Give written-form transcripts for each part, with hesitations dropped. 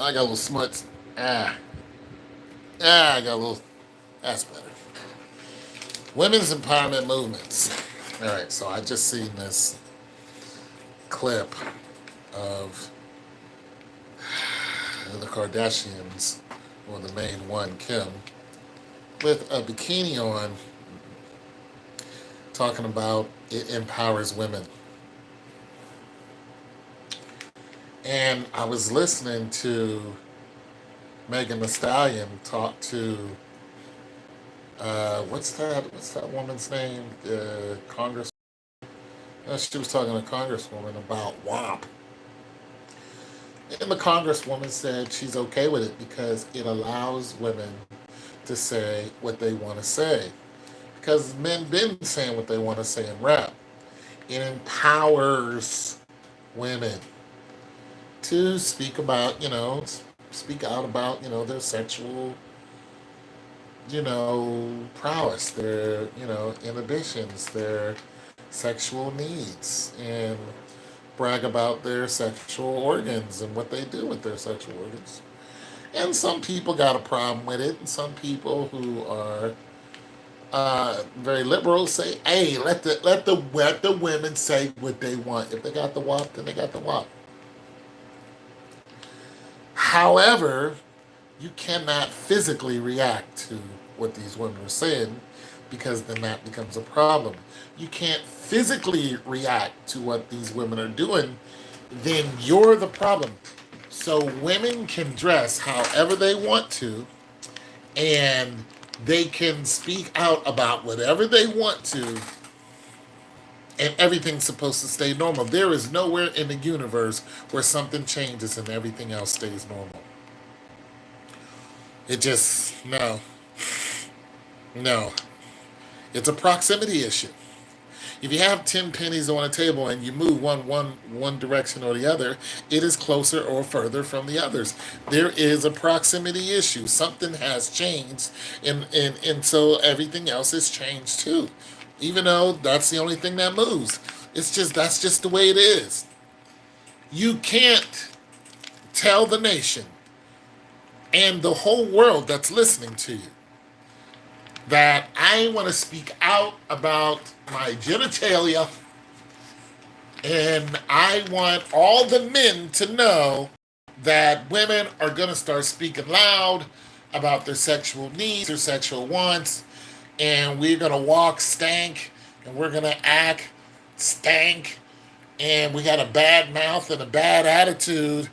I got a little smuts. Ah, I got a little. That's better. Women's empowerment movements. All right, so I just seen this clip of the Kardashians, or the main one, Kim, with a bikini on, talking about it empowers women. And I was listening to Megan Thee Stallion talk to what's that woman's name? Congress. She was talking to a congresswoman about WAP, and the congresswoman said she's okay with it because it allows women to say what they want to say. Because men been saying what they want to say in rap. It empowers women to speak about, speak out about, their sexual, prowess, their, inhibitions, their sexual needs, and brag about their sexual organs and what they do with their sexual organs. And some people got a problem with it, and some people who are very liberal say, "Hey, let the women say what they want. If they got the WAP, then they got the WAP." However, you cannot physically react to what these women are saying because then that becomes a problem. You can't physically react to what these women are doing, then you're the problem. So women can dress however they want to, and they can speak out about whatever they want to, and everything's supposed to stay normal. There is nowhere in the universe where something changes and everything else stays normal. It just, no, no. It's a proximity issue. If you have 10 pennies on a table and you move one direction or the other, it is closer or further from the others. There is a proximity issue. Something has changed, and so everything else has changed too. Even though that's the only thing that moves. That's just the way it is. You can't tell the nation and the whole world that's listening to you that I want to speak out about my genitalia, and I want all the men to know that women are going to start speaking loud about their sexual needs, their sexual wants, and we're going to walk stank, and we're going to act stank, and we got a bad mouth and a bad attitude.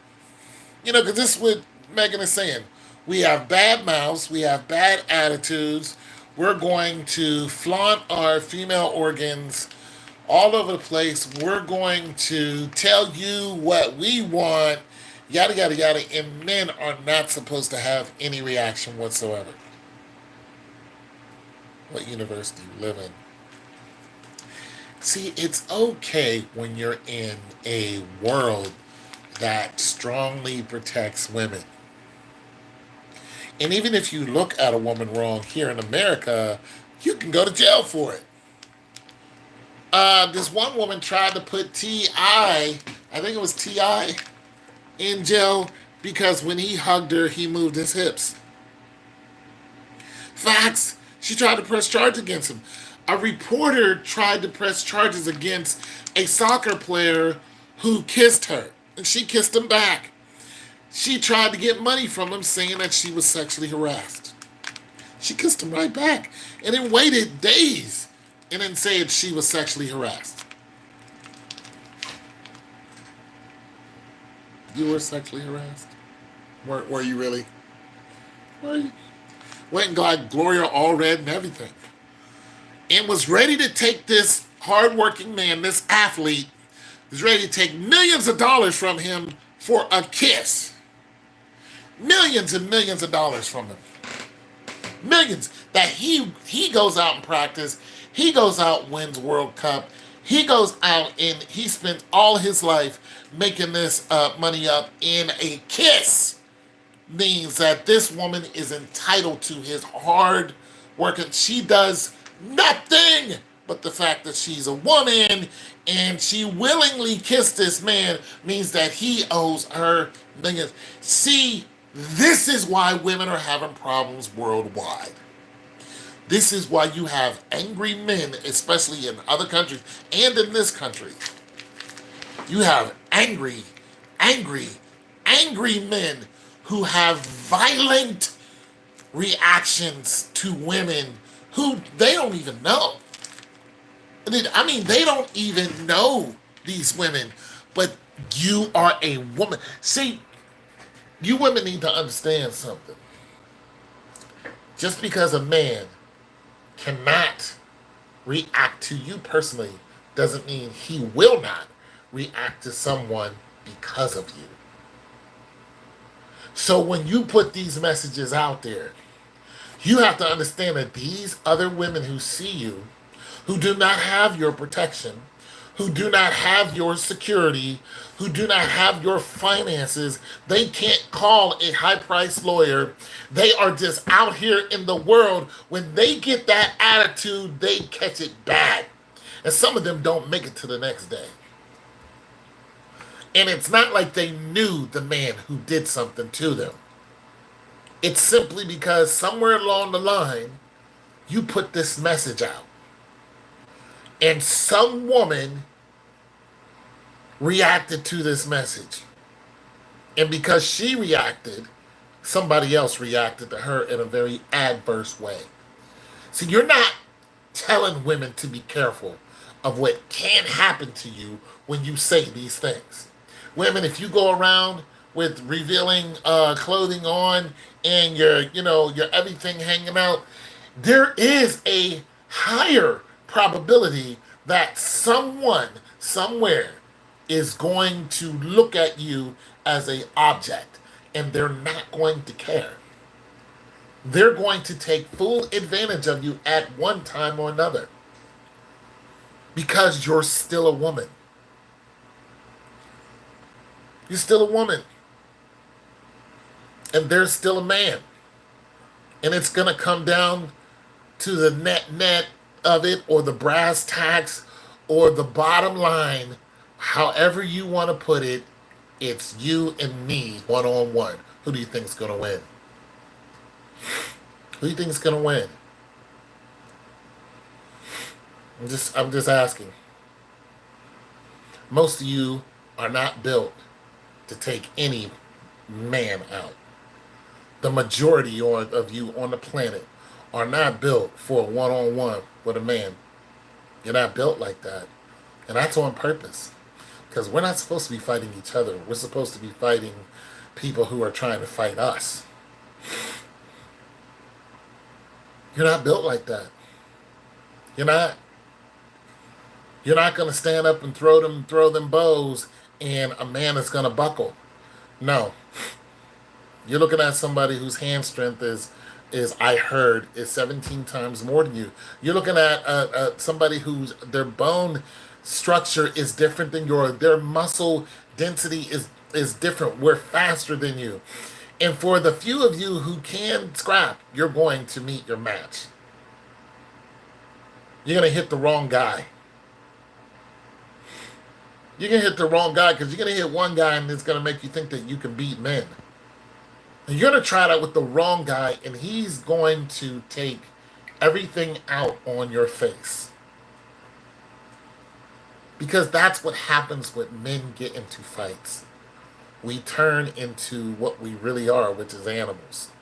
Because this is what Megan is saying. We have bad mouths, we have bad attitudes. We're going to flaunt our female organs all over the place. We're going to tell you what we want, yada, yada, yada. And men are not supposed to have any reaction whatsoever. What universe do you live in? See, it's okay when you're in a world that strongly protects women. And even if you look at a woman wrong here in America, you can go to jail for it. This one woman tried to put I think it was T.I., in jail because when he hugged her, he moved his hips. Facts. She tried to press charges against him. A reporter tried to press charges against a soccer player who kissed her, and she kissed him back. She tried to get money from him saying that she was sexually harassed. She kissed him right back and then waited days and then said she was sexually harassed. You were sexually harassed? Were you really? Were you? Went and got Gloria Allred and everything. And was ready to take this hardworking man, this athlete, was ready to take millions of dollars from him for a kiss. Millions and millions of dollars from him. Millions that he goes out and practice. He goes out and wins World Cup. He goes out and he spent all his life making this money up, in a kiss means that this woman is entitled to his hard work. And she does nothing but the fact that she's a woman and she willingly kissed this man means that he owes her Thing is, see, this is why women are having problems worldwide. This is why you have angry men, especially in other countries and in this country. You have angry, angry men who have violent reactions to women who they don't even know. I mean, they don't even know these women, but you are a woman. See, you women need to understand something. Just because a man cannot react to you personally doesn't mean he will not react to someone because of you. So when you put these messages out there, you have to understand that these other women who see you, who do not have your protection, who do not have your security, who do not have your finances, they can't call a high-priced lawyer. They are just out here in the world. When they get that attitude, they catch it bad. And some of them don't make it to the next day. And it's not like they knew the man who did something to them. It's simply because somewhere along the line, you put this message out. And some woman reacted to this message. And because she reacted, somebody else reacted to her in a very adverse way. See, you're not telling women to be careful of what can happen to you when you say these things. Women, if you go around with revealing clothing on and your everything hanging out, there is a higher probability that someone somewhere is going to look at you as an object, and they're not going to care. They're going to take full advantage of you at one time or another because you're still a woman. You're still a woman. And there's still a man. And it's going to come down to the net of it, or the brass tacks, or the bottom line. However you want to put it, it's you and me one-on-one. Who do you think is going to win? Who do you think is going to win? I'm just asking. Most of you are not built to take any man out. The majority of you on the planet are not built for a one-on-one with a man. You're not built like that. And that's on purpose. Because we're not supposed to be fighting each other. We're supposed to be fighting people who are trying to fight us. You're not built like that. You're not. You're not going to stand up and throw them bows and a man is going to buckle. No. You're looking at somebody whose hand strength is I heard, is 17 times more than you. You're looking at somebody whose their bone structure is different than yours. Their muscle density is different. We're faster than you. And for the few of you who can scrap, you're going to meet your match. You're going to hit the wrong guy. You're going to hit the wrong guy because you're going to hit one guy and it's going to make you think that you can beat men. And you're going to try that with the wrong guy and he's going to take everything out on your face. Because that's what happens when men get into fights. We turn into what we really are, which is animals.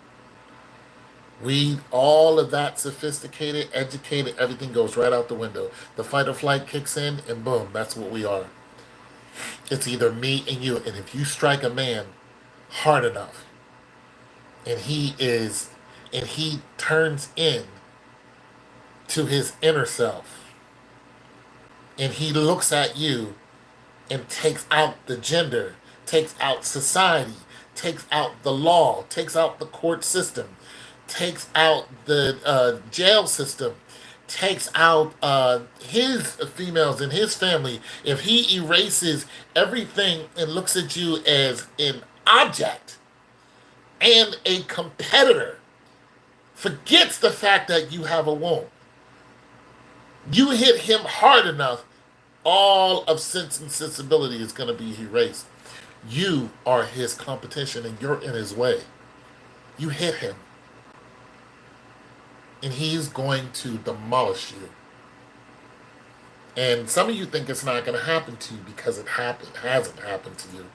All of that sophisticated, educated, everything goes right out the window. The fight or flight kicks in and boom, that's what we are. It's either me and you. And if you strike a man hard enough and he turns in to his inner self and he looks at you and takes out the gender, takes out society, takes out the law, takes out the court system, takes out the jail system, takes out his females and his family, if he erases everything and looks at you as an object and a competitor, forgets the fact that you have a womb, you hit him hard enough, all of sense and sensibility is going to be erased. You are his competition and you're in his way. You hit him and he's going to demolish you. And some of you think it's not going to happen to you because hasn't happened to you.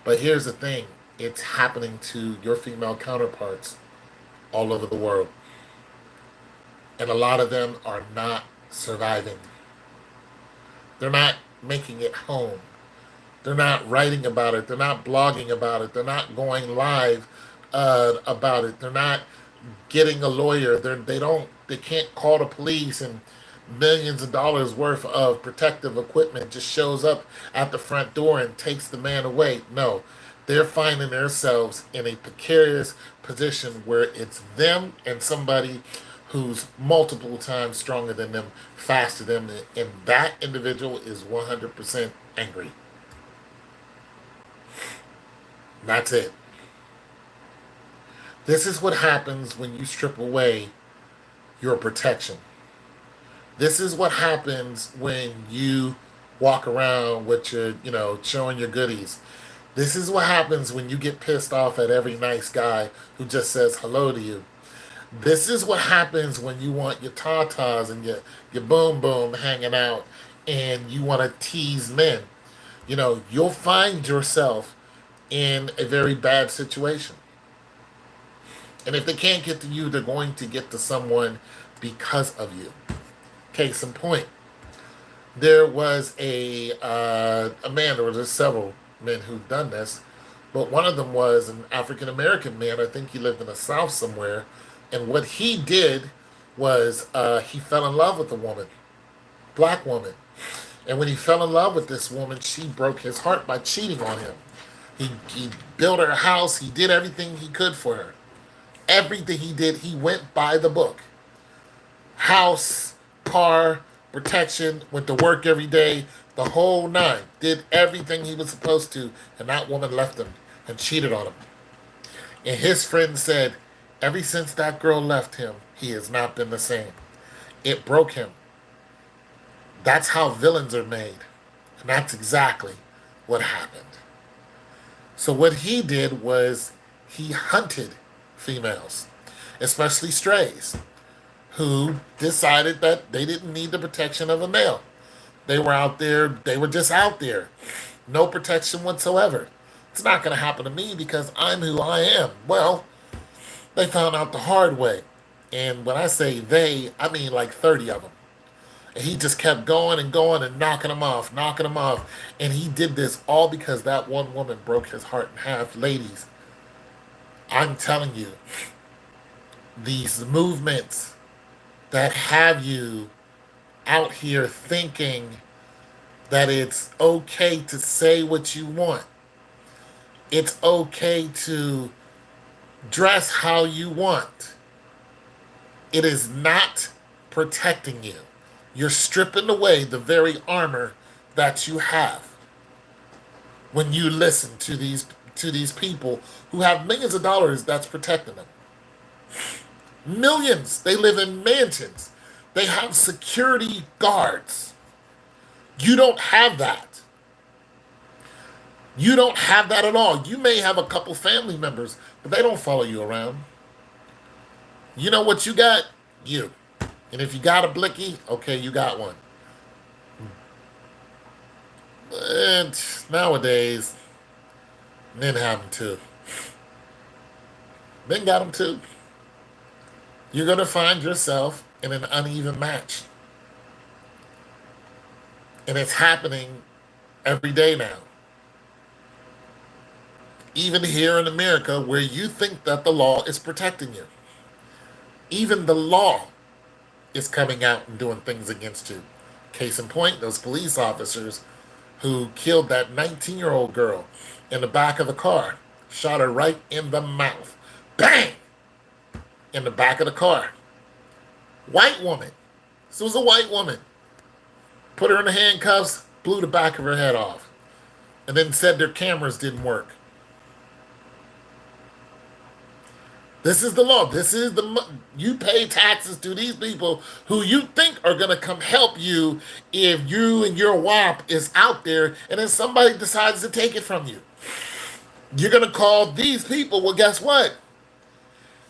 But here's the thing, it's happening to your female counterparts all over the world. And a lot of them are not surviving. They're not making it home. They're not writing about it. They're not blogging about it. They're not going live about it. They're not getting a lawyer. They can't call the police, and millions of dollars worth of protective equipment just shows up at the front door and takes the man away. No, they're finding themselves in a precarious position where it's them and somebody who's multiple times stronger than them, faster than them, and that individual is 100% angry. That's it. This is what happens when you strip away your protection. This is what happens when you walk around with showing your goodies. This is what happens when you get pissed off at every nice guy who just says hello to you. This is what happens when you want your tatas and your boom boom hanging out and you want to tease men. You'll find yourself in a very bad situation. And if they can't get to you, they're going to get to someone because of you. Case in point, there was a man, there were just several men who've done this, but one of them was an African American man. I think he lived in the South somewhere. And what he did was he fell in love with a woman, black woman. And when he fell in love with this woman, she broke his heart by cheating on him. He built her a house. He did everything he could for her. Everything he did, he went by the book. House, car, protection, went to work every day, the whole nine. Did everything he was supposed to, and that woman left him and cheated on him. And his friend said, ever since that girl left him, he has not been the same. It broke him. That's how villains are made. And that's exactly what happened. So what he did was he hunted females, especially strays, who decided that they didn't need the protection of a male. They were out there, they were just out there. No protection whatsoever. It's not going to happen to me because I'm who I am. Well, they found out the hard way. And when I say they, I mean like 30 of them. And he just kept going and going and knocking them off, knocking them off. And he did this all because that one woman broke his heart in half. Ladies, I'm telling you, these movements that have you out here thinking that it's okay to say what you want, it's okay to dress how you want, it is not protecting you. You're stripping away the very armor that you have when you listen to these people who have millions of dollars that's protecting them. Millions. They live in mansions. They have security guards. You don't have that. You don't have that at all. You may have a couple family members, but they don't follow you around. You know what you got? You. And if you got a blicky, okay, you got one. But nowadays, men have them too. Men got them too. You're going to find yourself in an uneven match. And it's happening every day now. Even here in America, where you think that the law is protecting you. Even the law is coming out and doing things against you. Case in point, those police officers who killed that 19-year-old girl in the back of the car, shot her right in the mouth. Bang! In the back of the car. White woman. This was a white woman. Put her in the handcuffs, blew the back of her head off, and then said their cameras didn't work. This is the law. You pay taxes to these people who you think are going to come help you if you and your WAP is out there and then somebody decides to take it from you. You're going to call these people, well, guess what?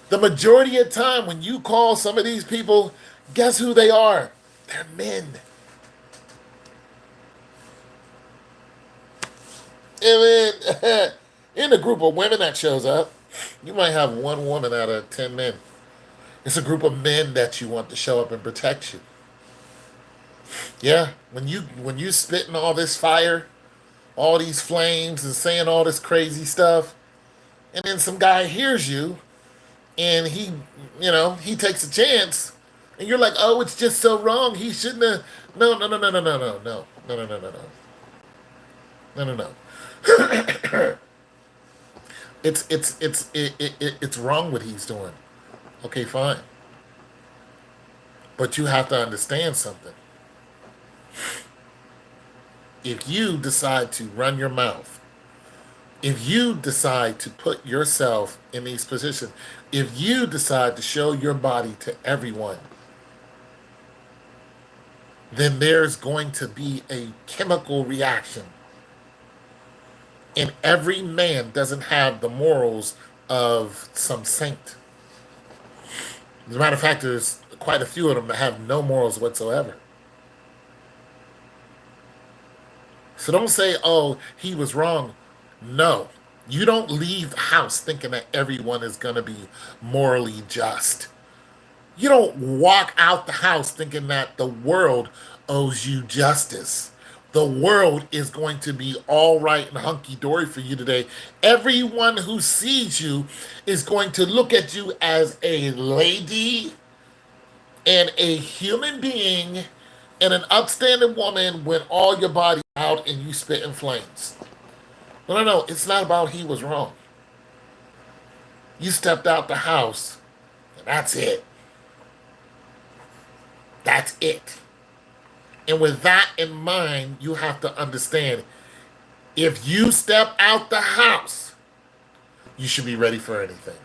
The majority of the time when you call some of these people, guess who they are? They're men. And in a group of women that shows up, you might have one woman out of 10 men. It's a group of men that you want to show up and protect you. Yeah, when you spitting all this fire, all these flames, and saying all this crazy stuff, and then some guy hears you, and he takes a chance, and you're like, oh, it's just so wrong. He shouldn't have. No, no, no, no, no, no, no, no, no, no, no, no, no, no, no. It's wrong what he's doing. Okay, fine, but you have to understand something. If you decide to run your mouth, if you decide to put yourself in these positions, if you decide to show your body to everyone, then there's going to be a chemical reaction. And every man doesn't have the morals of some saint. As a matter of fact, there's quite a few of them that have no morals whatsoever. So don't say, oh, he was wrong. No. You don't leave the house thinking that everyone is going to be morally just. You don't walk out the house thinking that the world owes you justice. The world is going to be all right and hunky dory for you today. Everyone who sees you is going to look at you as a lady and a human being and an upstanding woman when all your body out and you spit in flames. No, no, no. It's not about he was wrong. You stepped out the house, and that's it. That's it. And with that in mind, you have to understand if you step out the house, you should be ready for anything.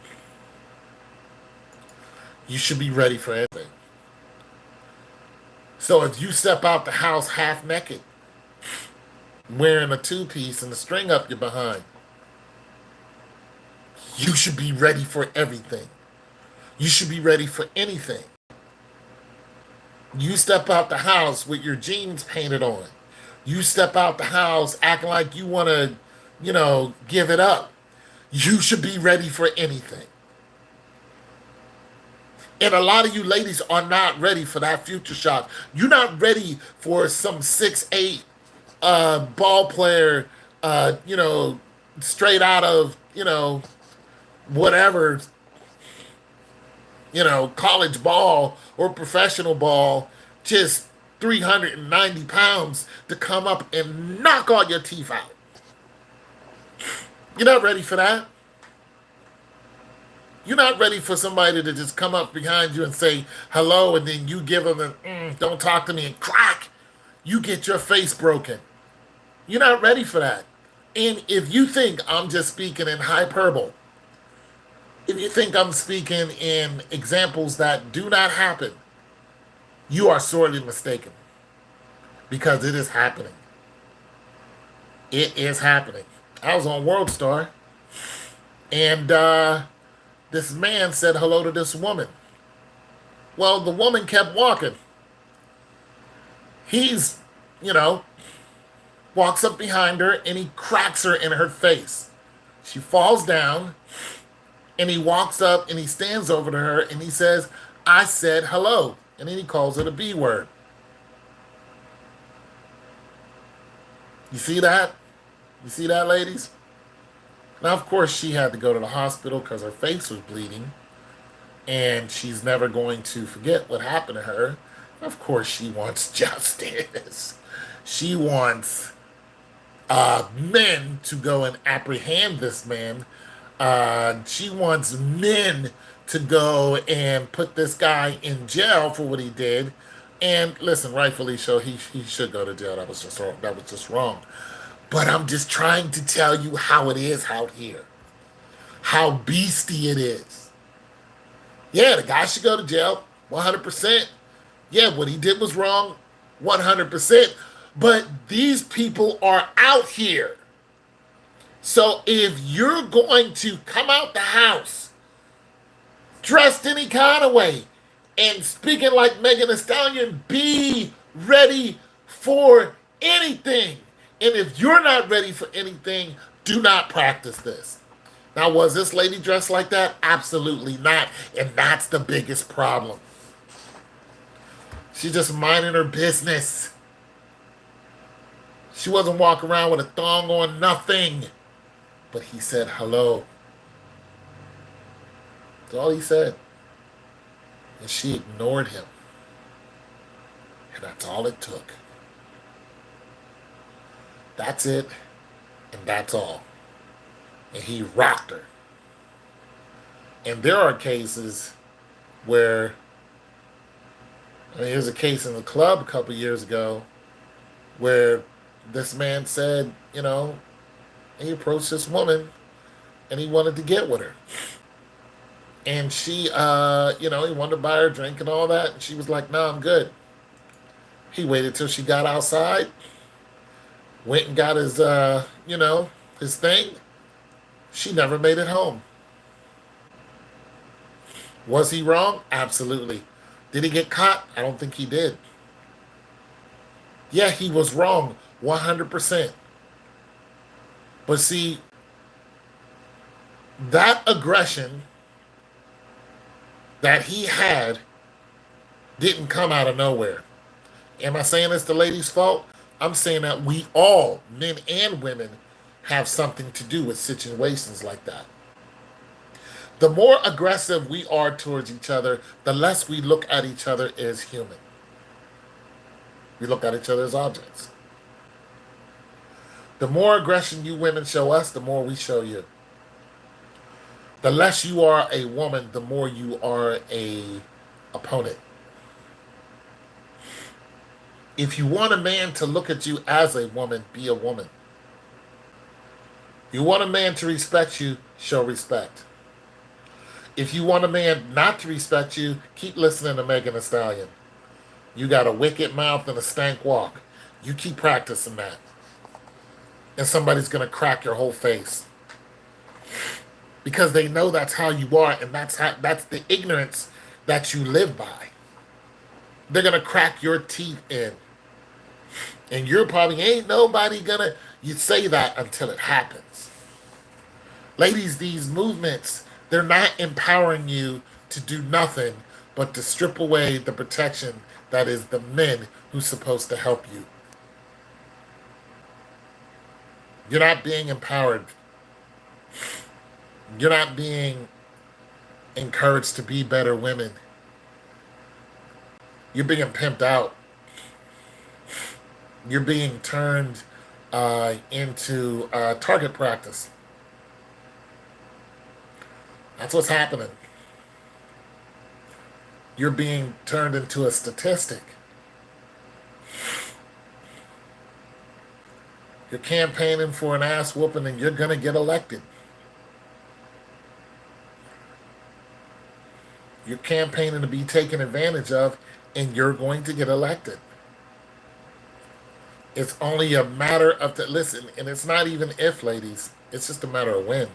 You should be ready for anything. So if you step out the house half naked, wearing a two-piece and a string up your behind, you should be ready for everything. You should be ready for anything. You step out the house with your jeans painted on. You step out the house acting like you want to, give it up. You should be ready for anything. And a lot of you ladies are not ready for that future shock. You're not ready for some 6'8" ball player, straight out of, whatever, college ball or professional ball, just 390 pounds to come up and knock all your teeth out. You're not ready for that. You're not ready for somebody to just come up behind you and say hello, and then you give them a don't talk to me, and crack, you get your face broken. You're not ready for that. And if you think I'm just speaking in hyperbole, if you think I'm speaking in examples that do not happen, you are sorely mistaken. Because it is happening. It is happening. I was on World Star, and this man said hello to this woman. Well, the woman kept walking. He's, walks up behind her and he cracks her in her face. She falls down, and he walks up and he stands over to her and he says, I said hello. And then he calls her the B word. You see that? You see that, ladies? Now, of course, she had to go to the hospital because her face was bleeding. And she's never going to forget what happened to her. Of course, she wants justice. She wants men to go and apprehend this man. She wants men to go and put this guy in jail for what he did. And listen, rightfully so, he should go to jail. That was just wrong. But I'm just trying to tell you how it is out here. How beastie it is. Yeah, the guy should go to jail, 100%. Yeah, what he did was wrong, 100%. But these people are out here. So if you're going to come out the house dressed any kind of way and speaking like Megan Thee Stallion, be ready for anything. And if you're not ready for anything, do not practice this. Now, was this lady dressed like that? Absolutely not. And that's the biggest problem. She's just minding her business. She wasn't walking around with a thong on, nothing. But he said hello. That's all he said. And she ignored him. And that's all it took. That's it. And that's all. And he rocked her. And there are cases where, here's a case in the club a couple years ago where this man said, he approached this woman and he wanted to get with her. And she, he wanted to buy her a drink and all that. And she was like, no, I'm good. He waited till she got outside, went and got his, his thing. She never made it home. Was he wrong? Absolutely. Did he get caught? I don't think he did. Yeah, he was wrong 100%. But see, that aggression that he had didn't come out of nowhere. Am I saying it's the lady's fault? I'm saying that we all, men and women, have something to do with situations like that. The more aggressive we are towards each other, the less we look at each other as human. We look at each other as objects. The more aggression you women show us, the more we show you. The less you are a woman, the more you are a opponent. If you want a man to look at you as a woman, be a woman. You want a man to respect you, show respect. If you want a man not to respect you, keep listening to Megan Thee Stallion. You got a wicked mouth and a stank walk. You keep practicing that. And somebody's going to crack your whole face. Because they know that's how you are, and that's the ignorance that you live by. They're going to crack your teeth in. And you're probably, ain't nobody gonna, you say that until it happens. Ladies, these movements, they're not empowering you to do nothing but to strip away the protection that is the men who's supposed to help you. You're not being empowered. You're not being encouraged to be better women. You're being pimped out. You're being turned into target practice. That's what's happening. You're being turned into a statistic. You're campaigning for an ass whooping and you're going to get elected. You're campaigning to be taken advantage of and you're going to get elected. It's only a matter of listen, and it's not even if, ladies. It's just a matter of when.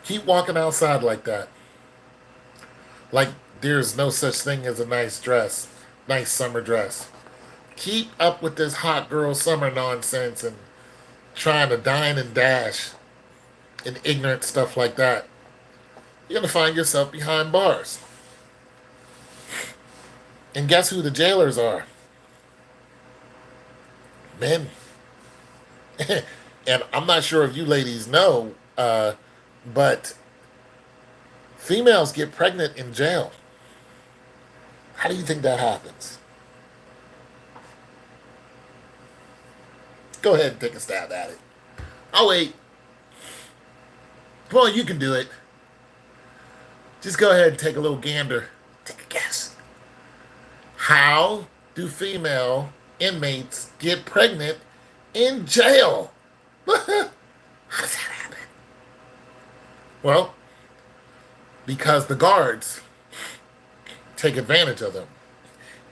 Keep walking outside like that. Like there's no such thing as a nice dress, nice summer dress. Keep up with this hot girl summer nonsense and trying to dine and dash and ignorant stuff like that. You're going to find yourself behind bars. And guess who the jailers are? Men. And I'm not sure if you ladies know, but females get pregnant in jail. How do you think that happens? Go ahead and take a stab at it. I'll wait. Come on, you can do it. Just go ahead and take a little gander. Take a guess. How do female inmates get pregnant in jail? How does that happen? Well, because the guards take advantage of them.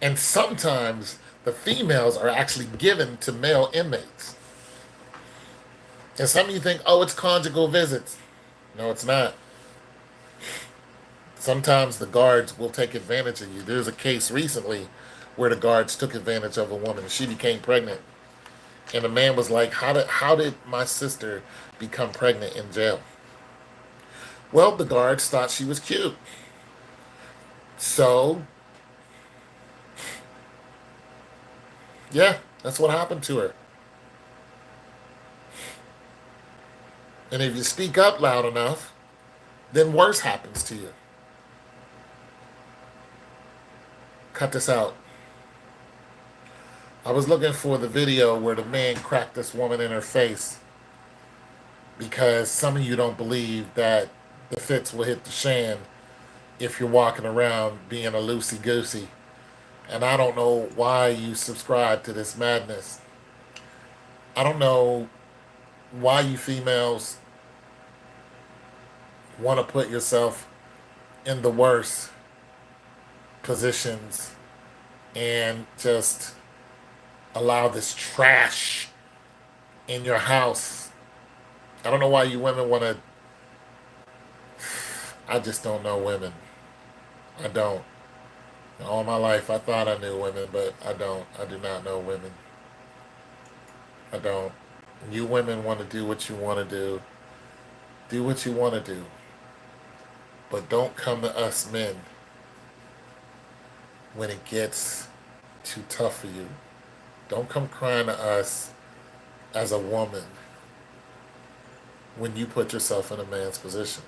And sometimes the females are actually given to male inmates. And some of you think, oh, it's conjugal visits. No, it's not. Sometimes the guards will take advantage of you. There's a case recently where the guards took advantage of a woman. She became pregnant. And the man was like, how did my sister become pregnant in jail? Well, the guards thought she was cute. So, yeah, that's what happened to her. And if you speak up loud enough, then worse happens to you. Cut this out. I was looking for the video where the man cracked this woman in her face because some of you don't believe that the fits will hit the shan if you're walking around being a loosey-goosey. And I don't know why you subscribe to this madness. I don't know why you females want to put yourself in the worst positions and just allow this trash in your house. I don't know why you women want to. I just don't know women. I don't. All my life I thought I knew women, but I don't. I do not know women. I don't. You women want to do what you want to do. Do what you want to do. But don't come to us men when it gets too tough for you. Don't come crying to us as a woman when you put yourself in a man's position.